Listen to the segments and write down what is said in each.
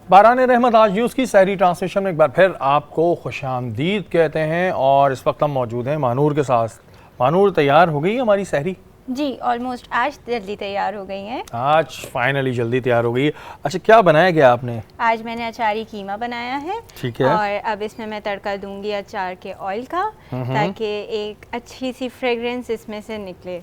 باران رحمت آج نیوز کی سحری ٹرانسلیشن میں ایک بار پھر آپ کو خوش آمدید کہتے ہیں، اور اس وقت ہم موجود ہیں مانور کے ساتھ۔ مانور، تیار ہو گئی ہماری سحری؟ جی آلموسٹ آج جلدی تیار ہو گئی ہیں۔ آج فائنلی جلدی تیار ہو گئی۔ اچھا، کیا بنایا گیا آپ نے؟ آج میں نے اچاری قیمہ بنایا ہے، ٹھیک ہے، اور اب اس میں تڑکا دوں گی اچار کے آئل کا، تاکہ ایک اچھی سی فریگرنس اس میں سے نکلے۔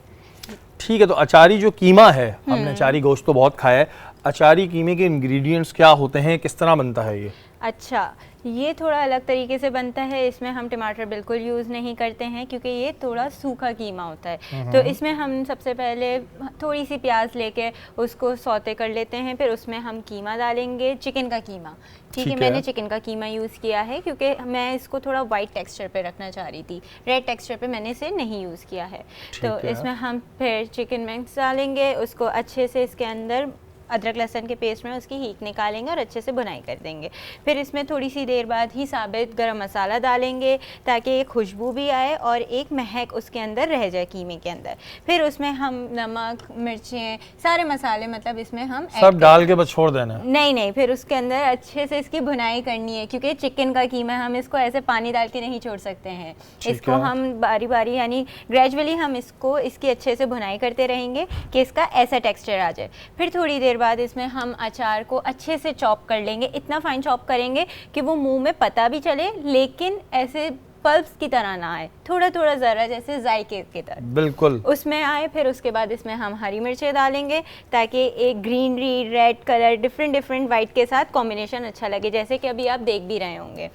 ٹھیک ہے، تو اچاری جو قیمہ ہے، ہم نے اچاری گوشت تو بہت کھایا ہے، اچاری قیمے کے انگریڈینٹس کیا ہوتے ہیں، کس طرح بنتا ہے یہ؟ اچھا، یہ تھوڑا الگ طریقے سے بنتا ہے، اس میں ہم ٹماٹر بالکل یوز نہیں کرتے ہیں کیونکہ یہ تھوڑا سوکھا قیمہ ہوتا ہے۔ تو اس میں ہم سب سے پہلے تھوڑی سی پیاز لے کے اس کو سوتے کر لیتے ہیں، پھر اس میں ہم قیمہ ڈالیں گے، چکن کا قیمہ۔ ٹھیک ہے، میں نے چکن کا قیمہ یوز کیا ہے کیونکہ میں اس کو تھوڑا وائٹ ٹیکسچر پہ رکھنا چاہ رہی تھی، ریڈ ٹیکسچر پہ میں نے اسے نہیں یوز کیا ہے۔ تو اس میں ہم پھر چکن مکس ڈالیں گے، اس کو اچھے سے اس کے اندر ادرک لہسن کے پیسٹ میں اس کی ہیک نکالیں گے اور اچھے سے بنائی کر دیں گے۔ پھر اس میں تھوڑی سی دیر بعد ہی ثابت گرم مسالہ ڈالیں گے تاکہ ایک خوشبو بھی آئے اور ایک مہک اس کے اندر رہ جائے قیمے کے اندر۔ پھر اس میں ہم نمک، مرچیں، سارے مسالے مطلب اس میں ہم سب ڈال کے بس چھوڑ دینا ہے؟ نہیں، پھر اس کے اندر اچھے سے اس کی بھنائی کرنی ہے کیونکہ چکن کا قیمہ ہم اس کو ایسے پانی ڈال کے نہیں چھوڑ سکتے ہیں، اس کو ہم باری باری یعنی گریجولی ہم اس کی اچھے سے بھنائی کرتے رہیں گے کہ اس کا ایسا ٹیکسچر آ جائے۔ پھر تھوڑی دیر بعد اس میں ہم اچار کو اچھے سے چاپ کر لیں گے، اتنا فائن چاپ کریں گے کہ وہ منہ میں پتہ بھی چلے لیکن ایسے پلپس کی طرح نہ آئے، تھوڑا تھوڑا ذرا جیسے ذائقے کی طرح بالکل اس میں آئے۔ پھر اس کے بعد اس میں ہم ہری مرچیں ڈالیں گے تاکہ ایک greenery, red colour, different white کے ساتھ کمبینیشن اچھا لگے، جیسے کہ ابھی آپ دیکھ بھی رہے ہوں گے۔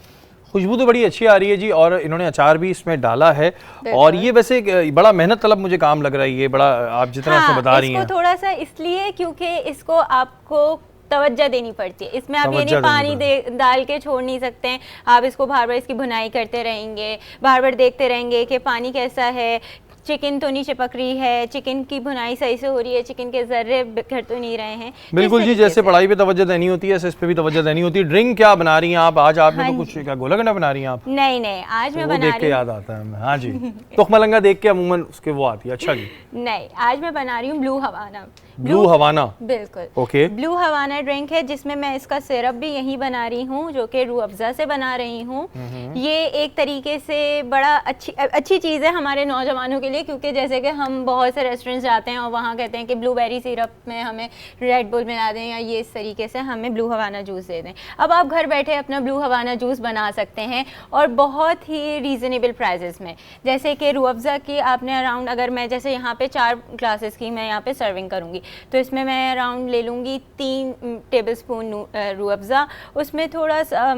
خوشبو تو بڑی اچھی آ رہی ہے جی، اور انہوں نے اچار بھی اس میں ڈالا ہے، اور یہ ویسے بڑا محنت طلب مجھے کام لگ رہا ہے یہ، بڑا آپ جتنا اس میں بتا رہی ہیں۔ اس کو تھوڑا سا اس لیے کیونکہ اس کو آپ کو توجہ دینی پڑتی ہے، اس میں آپ یعنی پانی ڈال کے چھوڑ نہیں سکتے ہیں، آپ اس کو بار بار اس کی بھنائی کرتے رہیں گے، بار بار دیکھتے رہیں گے کہ پانی کیسا ہے، چکن تو نہیں چپک رہی ہے، چکن کی بھنائی صحیح سے ہو رہی ہے، چکن کے ذرے بکھر تو نہیں رہے ہیں۔ بالکل جی، جیسے پڑھائی پہ توجہ دینی ہوتی ہے ایسے اس پہ بھی توجہ دینی ہوتی ہے۔ ڈرنک کیا بنا رہی ہیں آپ آج؟ آپ نے تو کچھ کیا گولا گنڈا بنا رہی ہیں آپ؟ نہیں، آج میں بنا رہی ہوں، دیکھ کے یاد آتا ہے ہمیں، ہاں جی، تخمہ لنگا دیکھ کے عموماً اس کے وہ آتی ہے۔ اچھا جی، نہیں، آج میں بنا رہی ہوں بلو ہوانا۔ بلو ہوانا، بالکل اوکے۔ بلو ہوانا ڈرنک ہے جس میں میں اس کا سرپ بھی یہی بنا رہی ہوں جو کہ روح افزا سے بنا رہی ہوں۔ یہ ایک طریقے سے بڑا اچھی چیز ہے ہمارے نوجوانوں کے لیے، کیونکہ جیسے کہ ہم بہت سے ریسٹورینٹس جاتے ہیں اور وہاں کہتے ہیں کہ بلو بیری سیرپ میں ہمیں ریڈ بل ملا دیں یا یہ اس طریقے سے ہمیں بلو ہوانا جوس دے دیں۔ اب آپ گھر بیٹھے اپنا بلو ہوانا جوس بنا سکتے ہیں اور بہت ہی ریزنیبل پرائزز میں، جیسے کہ روح افزا کی آپ نے اراؤنڈ، اگر میں جیسے یہاں پہ 4 گلاسز کی میں یہاں پہ سرونگ کروں گی تو اس میں اراؤنڈ لے لوں گی 3 ٹیبل اسپون روح افزا، اس میں تھوڑا سا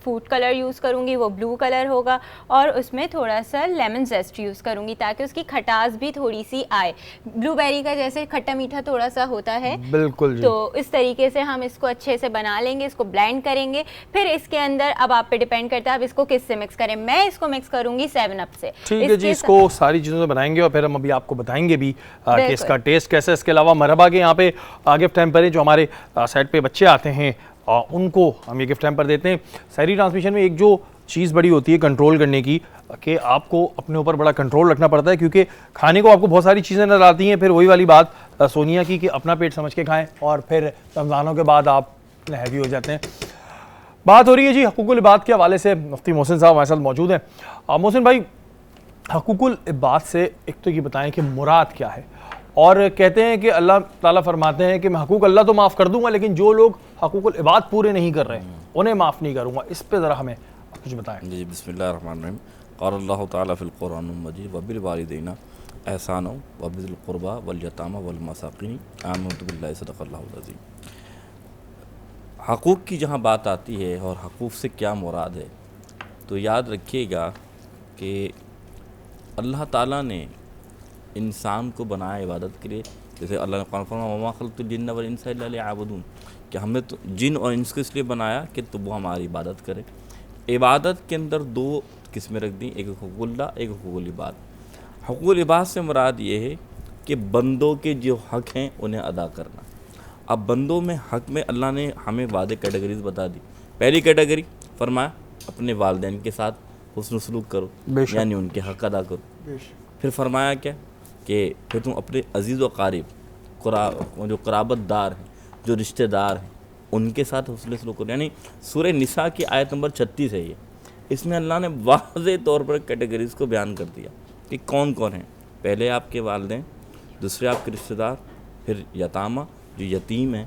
فوڈ کلر یوز کروں گی، وہ بلو کلر ہوگا، اور اس میں تھوڑا سا لیمن زیسٹ یوز کروں گی تاکہ اس کی کھٹاس بھی تھوڑی سی آئے۔ بلو بیری کا جیسے کھٹا میٹھا تھوڑا سا ہوتا ہے، بالکل جی، تو اس طریقے سے ہم اس کو اچھے سے بنا لیں گے، اس کو بلینڈ کریں گے۔ پھر اس کے اندر اب آپ پہ ڈیپینڈ کرتا ہے آپ اس کو کس سے مکس کریں، میں اس کو مکس کروں گی 7 اپ سے۔ ٹھیک ہے جی، اس کو ساری چیزوں سے بنائیں گے اور پھر ہم ابھی آپ کو بتائیں گے بھی کہ اس کا ٹیسٹ کیسا ہے۔ اس کے علاوہ مرحبا کے یہاں پہ گفٹ ہیمپر ہے، جو ہمارے سائٹ پہ بچے آتے ہیں ان کو ہم یہ گفٹ ہیمپر دیتے ہیں۔ سحری ٹرانسمیشن میں ایک جو چیز بڑی ہوتی ہے کنٹرول کرنے کی، کہ آپ کو اپنے اوپر بڑا کنٹرول رکھنا پڑتا ہے، کیونکہ کھانے کو آپ کو بہت ساری چیزیں نظر آتی ہیں، پھر وہی والی بات سونیا کی کہ اپنا پیٹ سمجھ کے کھائیں، اور پھر رمضانوں کے بعد آپ ہیوی ہو جاتے ہیں۔ بات ہو رہی ہے جی حقوق العباد کے حوالے سے، مفتی محسن صاحب ہمارے ساتھ موجود ہیں۔ محسن بھائی، حقوق العباد سے ایک تو یہ بتائیں کہ مراد کیا ہے، اور کہتے ہیں کہ اللہ تعالیٰ فرماتے ہیں کہ میں حقوق اللہ تو معاف کر دوں گا لیکن جو لوگ حقوق العباد پورے نہیں کر رہے انہیں معاف نہیں کروں گا، اس پہ ذرا ہمیں کچھ بتائیں۔ جی، بسم اللہ الرحمن الرحیم۔ قال اللہ تعالیٰ فی القرآن المجید وبالوالدین احسانا وبذی القربى والیتامى والمساکین آمنت باللہ صدق اللہ العظیم۔ حقوق کی جہاں بات آتی ہے اور حقوق سے کیا مراد ہے، تو یاد رکھیے گا کہ اللہ تعالیٰ نے انسان کو بنایا عبادت کے لیے، جیسے اللہ نے قرآن فرمایا وما خلقت الجن والانس الا لیعبدون، کہ ہم نے تو جن اور انس کو اس لیے بنایا کہ تو وہ ہماری عبادت کرے۔ عبادت کے اندر 2 قسمیں رکھ دیں، ایک حقوق اللہ، ایک حقوق العباد۔ حقوق العباد سے مراد یہ ہے کہ بندوں کے جو حق ہیں انہیں ادا کرنا۔ اب بندوں میں حق میں اللہ نے ہمیں واضح کیٹیگریز بتا دی۔ پہلی کیٹیگری فرمایا اپنے والدین کے ساتھ حسن سلوک کرو، یعنی ان کے حق ادا کرو۔ پھر فرمایا کیا کہ پھر تم اپنے عزیز و قارب جو قرابت دار ہیں، جو رشتہ دار ہیں، ان کے ساتھ حسن سلوک کرو. یعنی سورہ نساء کی آیت نمبر 36 ہے یہ, اس میں اللہ نے واضح طور پر کیٹیگریز کو بیان کر دیا کہ کون کون ہیں. پہلے آپ کے والدین, دوسرے آپ کے رشتہ دار, پھر یتامہ جو یتیم ہیں,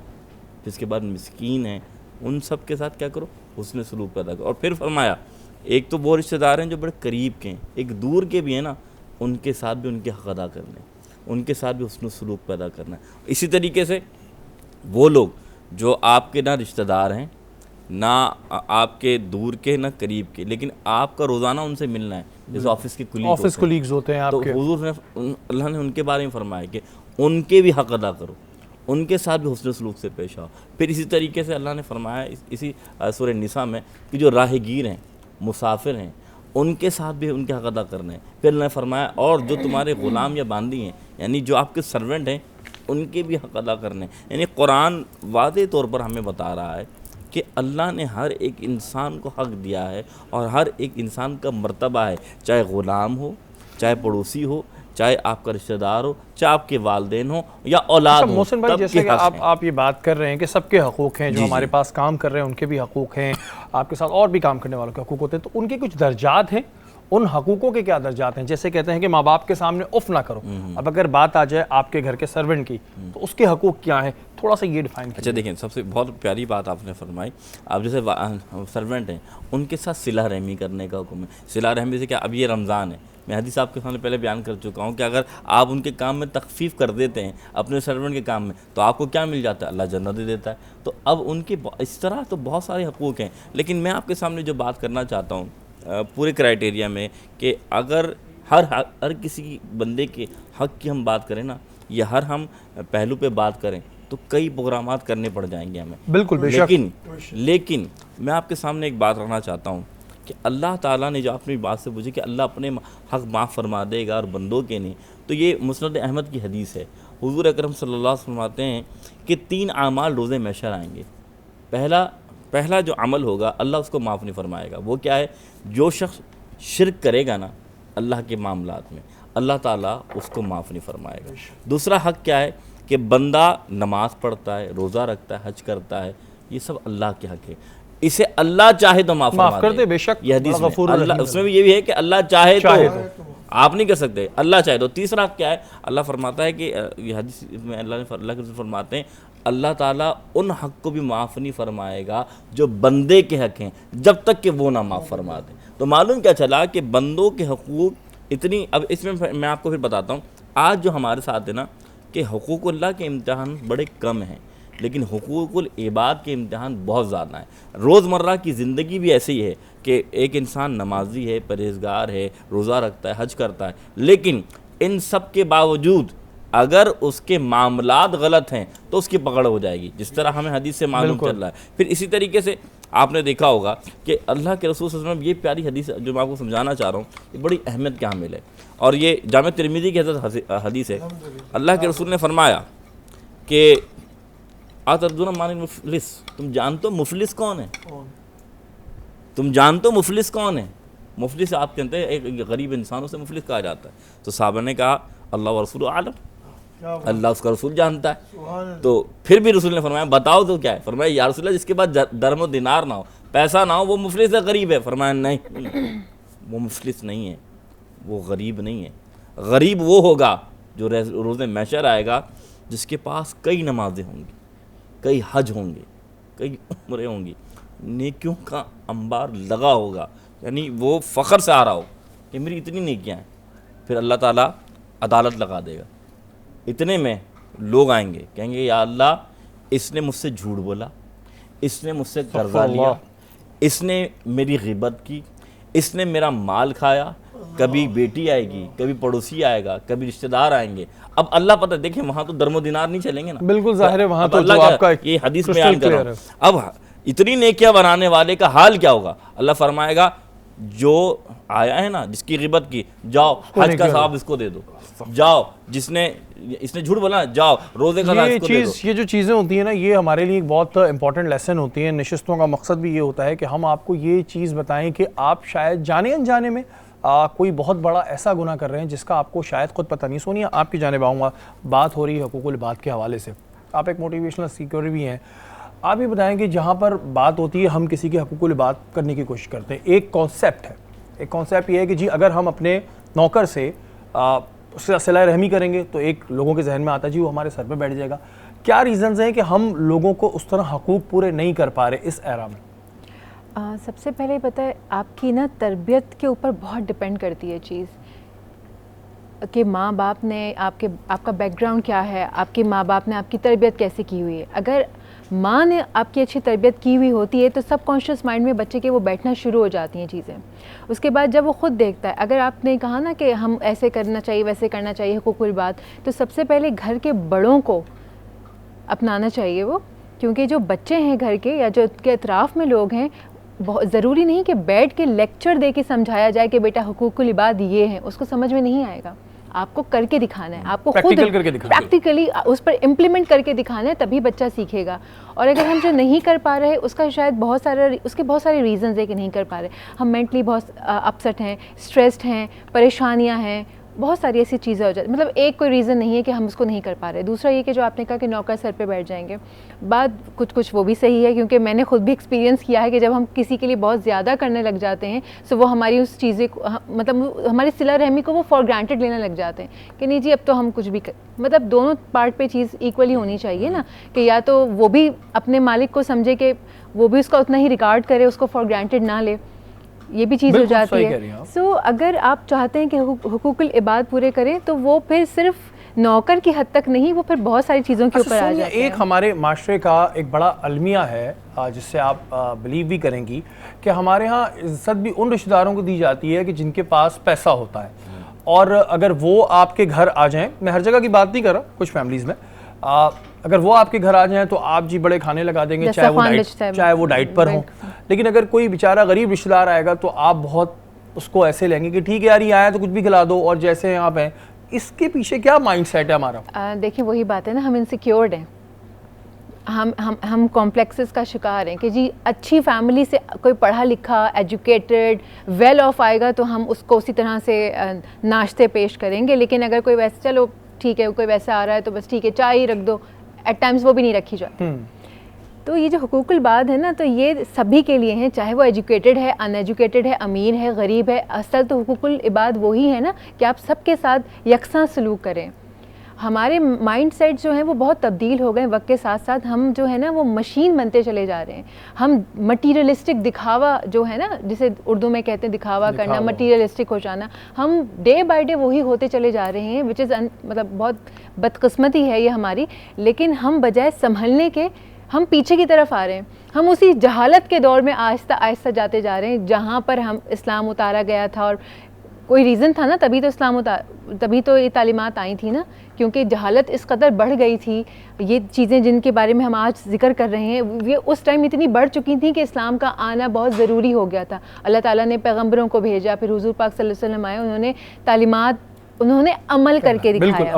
پھر اس کے بعد مسکین ہیں, ان سب کے ساتھ کیا کرو, حسن سلوک پیدا کرو. اور پھر فرمایا ایک تو وہ رشتہ دار ہیں جو بڑے قریب کے ہیں, ایک دور کے بھی ہیں نا, ان کے ساتھ بھی ان کے حق ادا کرنے, ان کے ساتھ بھی حسن سلوک پیدا کرنا ہے. اسی طریقے سے وہ لوگ جو آپ کے نہ رشتہ دار ہیں, نہ آپ کے دور کے, نہ قریب کے, لیکن آپ کا روزانہ ان سے ملنا ہے, جیسے آفس کے کولیگز ہوتے ہیں آپ تو کے, حضور نے اللہ نے ان کے بارے میں فرمایا کہ ان کے بھی حق ادا کرو, ان کے ساتھ بھی حسن سلوک سے پیش آؤ. پھر اسی طریقے سے اللہ نے فرمایا اسی سورہ نساء میں کہ جو راہ گیر ہیں, مسافر ہیں, ان کے ساتھ بھی ان کے حق ادا کرنے ہیں. پھر اللہ نے فرمایا اور جو تمہارے غلام یا باندی ہیں, یعنی جو آپ کے سرونٹ ہیں, ان کے بھی حق ادا کرنے ہیں. یعنی قرآن واضح طور پر ہمیں بتا رہا ہے کہ اللہ نے ہر ایک انسان کو حق دیا ہے, اور ہر ایک انسان کا مرتبہ ہے, چاہے غلام ہو, چاہے پڑوسی ہو, چاہے آپ کا رشتہ دار ہو, چاہے آپ کے والدین ہوں یا اولاد ہوں. محسن بھائی, جیسے کہ آپ یہ بات کر رہے ہیں کہ سب کے حقوق ہیں, جو ہمارے پاس کام کر رہے ہیں ان کے بھی حقوق ہیں, آپ کے ساتھ اور بھی کام کرنے والوں کے حقوق ہوتے ہیں, تو ان کے کچھ درجات ہیں. ان حقوقوں کے کیا درجات ہیں؟ جیسے کہتے ہیں کہ ماں باپ کے سامنے اف نہ کرو. اب اگر بات آ جائے آپ کے گھر کے سرونٹ کی, تو اس کے حقوق کیا ہیں, تھوڑا سا یہ ڈیفائن کیجیے. اچھا دیکھیں, سب سے بہت پیاری بات آپ نے فرمائی. آپ جیسے سرونٹ ہیں, ان کے ساتھ صلہ رحمی کرنے کا حکم ہے. صلہ رحمی سے کیا, اب یہ رمضان ہے, میں حدیث آپ کے سامنے پہلے بیان کر چکا ہوں کہ اگر آپ ان کے کام میں تخفیف کر دیتے ہیں اپنے سرونٹ کے کام میں, تو آپ کو کیا مل جاتا ہے, اللہ جنت دے دیتا ہے. تو اب ان کے اس طرح تو بہت سارے حقوق ہیں, لیکن میں آپ کے سامنے جو بات کرنا چاہتا ہوں پورے کرائٹیریا میں, کہ اگر ہر کسی بندے کے حق کی ہم بات کریں نا, یا ہر ہم پہلو پہ بات کریں, تو کئی پروگرامات کرنے پڑ جائیں گے ہمیں. بالکل بے شک. لیکن میں آپ کے سامنے ایک بات رکھنا چاہتا ہوں کہ اللہ تعالیٰ نے جو اپنی بات سے پوچھی کہ اللہ اپنے حق معاف فرما دے گا اور بندوں کے نہیں, تو یہ مسند احمد کی حدیث ہے. حضور اکرم صلی اللہ علیہ وسلم فرماتے ہیں کہ 3 اعمال روز محشر آئیں گے. پہلا جو عمل ہوگا اللہ اس کو معاف نہیں فرمائے گا. وہ کیا ہے؟ جو شخص شرک کرے گا نا اللہ کے معاملات میں, اللہ تعالیٰ اس کو معاف نہیں فرمائے گا. دوسرا حق کیا ہے کہ بندہ نماز پڑھتا ہے, روزہ رکھتا ہے, حج کرتا ہے, یہ سب اللہ کے حق ہے, اسے اللہ چاہے تو معاف کر دے. بے شک, یہ حدیث میں اس میں بھی یہ بھی ہے کہ اللہ چاہے تو آپ نہیں کر سکتے, اللہ چاہے تو. تیسرا حق کیا ہے؟ اللہ فرماتا ہے کہ یہ حدیث میں اللہ کے رسول فرماتے ہیں اللہ تعالیٰ ان حق کو بھی معاف نہیں فرمائے گا جو بندے کے حق ہیں, جب تک کہ وہ نہ معاف فرما دیں. تو معلوم کیا چلا کہ بندوں کے حقوق اتنی, اب اس میں آپ کو پھر بتاتا ہوں آج جو ہمارے ساتھ ہے نا, کہ حقوق اللہ کے امتحان بڑے کم ہیں, لیکن حقوق العباد کے امتحان بہت زیادہ ہیں. روزمرہ کی زندگی بھی ایسے ہی ہے کہ ایک انسان نمازی ہے, پرہیزگار ہے, روزہ رکھتا ہے, حج کرتا ہے, لیکن ان سب کے باوجود اگر اس کے معاملات غلط ہیں تو اس کی پکڑ ہو جائے گی, جس طرح ہمیں حدیث سے معلوم چل رہا ہے. پھر اسی طریقے سے آپ نے دیکھا ہوگا کہ اللہ کے رسول صلی اللہ علیہ وسلم, یہ پیاری حدیث جو میں آپ کو سمجھانا چاہ رہا ہوں, یہ بڑی اہمیت کے حامل ہے, اور یہ جامع ترمذی کی حدیث ہے. اللہ کے رسول نے فرمایا کہ اتدرون من المفلس, تم جانتے ہو مفلس کون ہے؟ تم جانتے ہو مفلس کون ہے؟ مفلس آپ کہتے ہیں ایک غریب انسان, اسے مفلس کہا جاتا ہے. تو صحابہ نے کہا اللہ و رسول عالم, اللہ اس کا رسول جانتا ہے. تو پھر بھی رسول نے فرمایا بتاؤ تو کیا ہے؟ فرمایا یا رسول اللہ جس کے پاس درم و دینار نہ ہو, پیسہ نہ ہو, وہ مفلس ہے, غریب ہے. فرمایا نہیں, وہ مفلس نہیں ہے, وہ غریب نہیں ہے. غریب وہ ہوگا جو روز محشر آئے گا جس کے پاس کئی نمازیں ہوں گی, کئی حج ہوں گے, کئی عمریں ہوں گی, نیکیوں کا انبار لگا ہوگا, یعنی وہ فخر سے آ رہا ہو کہ میری اتنی نیکیاں ہیں. پھر اللہ تعالیٰ عدالت لگا دے گا. اتنے میں لوگ آئیں گے, کہیں گے یا اللہ اس نے مجھ سے جھوٹ بولا, اس نے مجھ سے قرضہ لیا, اس نے میری غیبت کی, اس نے میرا مال کھایا. کبھی بیٹی آئے گی, کبھی پڑوسی آئے گا, کبھی رشتہ دار آئیں گے. اب اللہ پتہ دیکھیں وہاں تو درم و دینار نہیں چلیں گے نا, بالکل ظاہر ہے وہاں تو جو آپ کا یہ حدیث بیان کر رہا ہوں. اب اتنی نیکیاں بنانے والے کا حال کیا ہوگا؟ اللہ فرمائے گا جو آیا ہے نا جس کی غیبت کی, جاؤ حج کا ثواب اس کو دے دو, جاؤ اس نے جھوٹ بولا, جاؤ روزے کا ثواب اس کو دے دو. یہ جو چیزیں ہوتی ہیں نا, یہ ہمارے لیے ایک بہت امپورٹنٹ لیسن ہوتی ہیں. نشستوں کا مقصد بھی یہ ہوتا ہے کہ ہم آپ کو یہ چیز بتائیں کہ آپ شاید جانے انجانے میں کوئی بہت بڑا ایسا گناہ کر رہے ہیں جس کا آپ کو شاید خود پتہ نہیں. سونیا آپ کی جانب آؤں گا, بات ہو رہی ہے حقوق العباد کے حوالے سے, آپ ایک موٹیویشنل اسپیکر بھی ہیں, آپ یہ بتائیں کہ جہاں پر بات ہوتی ہے ہم کسی کے حقوق العباد کرنے کی کوشش کرتے ہیں، ایک کانسیپٹ یہ ہے کہ جی اگر ہم اپنے نوکر سے اس سے صلہ رحمی کریں گے تو ایک لوگوں کے ذہن میں آتا ہے جی وہ ہمارے سر پہ بیٹھ جائے گا. کیا ریزنز ہیں کہ ہم لوگوں کو اس طرح حقوق پورے نہیں کر پا رہے اس ایرا میں؟ سب سے پہلے پتہ ہے آپ کی نا تربیت کے اوپر بہت ڈپینڈ کرتی ہے چیز کہ ماں باپ نے آپ کا بیک گراؤنڈ کیا ہے، آپ کے ماں باپ نے آپ کی تربیت کیسے کی ہوئی ہے. اگر ماں نے آپ کی اچھی تربیت کی ہوئی ہوتی ہے تو سب کانشیس مائنڈ میں بچے کے وہ بیٹھنا شروع ہو جاتی ہیں چیزیں. اس کے بعد جب وہ خود دیکھتا ہے، اگر آپ نے کہا نا کہ ہم ایسے کرنا چاہیے ویسے کرنا چاہیے حقوق العباد، تو سب سے پہلے گھر کے بڑوں کو اپنانا چاہیے وہ، کیونکہ جو بچے ہیں گھر کے یا جو کے اطراف میں لوگ ہیں، بہت ضروری نہیں کہ بیٹھ کے لیکچر دے کے سمجھایا جائے کہ بیٹا حقوق العباد یہ ہیں، اس کو سمجھ میں نہیں آئے گا. آپ کو کر کے دکھانا ہے، آپ کو خود پریکٹیکلی اس پر امپلیمنٹ کر کے دکھانا ہے، تبھی بچہ سیکھے گا. اور اگر ہم جو نہیں کر پا رہے اس کا شاید اس کے بہت سارے ریزنز ہیں کہ نہیں کر پا رہے. ہم مینٹلی بہت اپسٹ ہیں، اسٹریسڈ ہیں، پریشانیاں ہیں، بہت ساری ایسی چیزیں ہو جاتی. مطلب ایک کوئی ریزن نہیں ہے کہ ہم اس کو نہیں کر پا رہے. دوسرا یہ کہ جو آپ نے کہا کہ نوکر سر پہ بیٹھ جائیں گے، بات کچھ وہ بھی صحیح ہے، کیونکہ میں نے خود بھی ایکسپیرینس کیا ہے کہ جب ہم کسی کے لیے بہت زیادہ کرنے لگ جاتے ہیں تو وہ ہماری اس چیزیں مطلب ہماری صلہ رحمی کو وہ فار گرانٹیڈ لینے لگ جاتے ہیں کہ نہیں جی اب تو ہم کچھ بھی مطلب دونوں پارٹ پہ چیز ایکولی ہونی چاہیے نا، کہ یا تو وہ بھی اپنے مالک کو سمجھے کہ وہ بھی اس کا اتنا ہی ریکارڈ کرے، اس کو فار گرانٹیڈ نہ لے. یہ بھی چیز ہو جاتی ہے. سو اگر آپ چاہتے ہیں کہ حقوق العباد پورے کریں تو وہ پھر صرف نوکر کی حد تک نہیں، وہ پھر بہت ساری چیزوں کے اوپر آ جاتے ہیں. ایک ہمارے معاشرے کا ایک بڑا المیہ ہے جس سے آپ بلیو بھی کریں گی کہ ہمارے ہاں عزت بھی ان رشتہ داروں کو دی جاتی ہے کہ جن کے پاس پیسہ ہوتا ہے، اور اگر وہ آپ کے گھر آ جائیں، میں ہر جگہ کی بات نہیں کر رہا، کچھ فیملیز میں اگر وہ آپ کے گھر آ جائیں تو آپ جی بڑے کھانے لگا دیں گے، چاہے وہ ڈائٹ پر ہوں. لیکن اگر کوئی بیچارہ غریب رشتہ دار آئے گا تو آپ بہت اس کو ایسے لیں گے کہ ٹھیک ہے یار یہ آیا تو کچھ بھی کھلا دو، اور جیسے ہیں آپ ہیں. اس کے پیچھے کیا مائنڈ سیٹ ہے ہمارا؟ دیکھیں وہی بات ہے نا، ہم انسیکیورڈ ہیں، ہم کمپلیکسز کا شکار ہیں کہ جی اچھی فیملی سے کوئی پڑھا لکھا ایجوکیٹڈ ویل آف آئے گا تو ہم اس کو اسی طرح سے ناشتے پیش کریں گے. لیکن اگر کوئی ویسے چلو ٹھیک ہے کوئی ویسے آ رہا ہے تو بس ٹھیک ہے چائے ہی رکھ دو، ایٹ ٹائمز وہ بھی نہیں رکھی جاتی. تو یہ جو حقوق العباد ہے نا تو یہ سبھی کے لیے ہیں، چاہے وہ ایجوکیٹڈ ہے، ان ایجوکیٹڈ ہے، امیر ہے، غریب ہے. اصل تو حقوق العباد وہی ہے نا کہ آپ سب کے ساتھ یکساں سلوک کریں. ہمارے مائنڈ سیٹ جو ہیں وہ بہت تبدیل ہو گئے وقت کے ساتھ ساتھ. ہم جو ہے نا وہ مشین بنتے چلے جا رہے ہیں. ہم مٹیریلسٹک دکھاوا جو ہے نا، جسے اردو میں کہتے ہیں دکھاوا کرنا، مٹیریلسٹک ہو جانا، ہم ڈے بائی ڈے وہی ہوتے چلے جا رہے ہیں، وچ از مطلب بہت بدقسمتی ہے یہ ہماری. لیکن ہم بجائے سنبھلنے کے ہم پیچھے کی طرف آ رہے ہیں. ہم اسی جہالت کے دور میں آہستہ آہستہ جاتے جا رہے ہیں جہاں پر ہم اسلام اتارا گیا تھا، اور کوئی ریزن تھا نا تبھی تو تبھی تو یہ تعلیمات آئی تھی نا، کیونکہ جہالت اس قدر بڑھ گئی تھی. یہ چیزیں جن کے بارے میں ہم آج ذکر کر رہے ہیں یہ اس ٹائم اتنی بڑھ چکی تھیں کہ اسلام کا آنا بہت ضروری ہو گیا تھا. اللہ تعالیٰ نے پیغمبروں کو بھیجا، پھر حضور پاک صلی اللہ علیہ وسلم آئے، انہوں نے تعلیمات انہوں نے عمل کر کے دکھایا،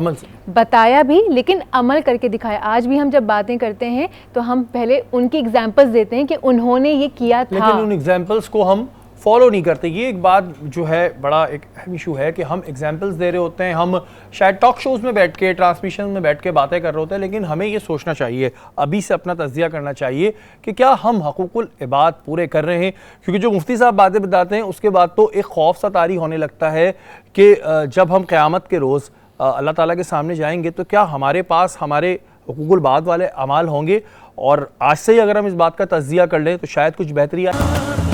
بتایا بھی لیکن عمل کر کے دکھایا. آج بھی ہم جب باتیں کرتے ہیں تو ہم پہلے ان کی ایگزامپلز دیتے ہیں کہ انہوں نے یہ کیا تھا، لیکن ان ایگزامپلز کو ہم فالو نہیں کرتے. یہ ایک بات جو ہے بڑا ایک اہم ایشو ہے کہ ہم ایگزامپلز دے رہے ہوتے ہیں، ہم شاید ٹاک شوز میں بیٹھ کے ٹرانسمیشن میں بیٹھ کے باتیں کر رہے ہوتے ہیں، لیکن ہمیں یہ سوچنا چاہیے، ابھی سے اپنا تجزیہ کرنا چاہیے کہ کیا ہم حقوق العباد پورے کر رہے ہیں. کیونکہ جو مفتی صاحب باتیں بتاتے ہیں اس کے بعد تو ایک خوف سا طاری ہونے لگتا ہے کہ جب ہم قیامت کے روز اللہ تعالیٰ کے سامنے جائیں گے تو کیا ہمارے پاس ہمارے حقوق العباد والے اعمال ہوں گے. اور آج سے ہی اگر ہم اس بات کا تجزیہ کر لیں تو شاید کچھ بہتری آئے.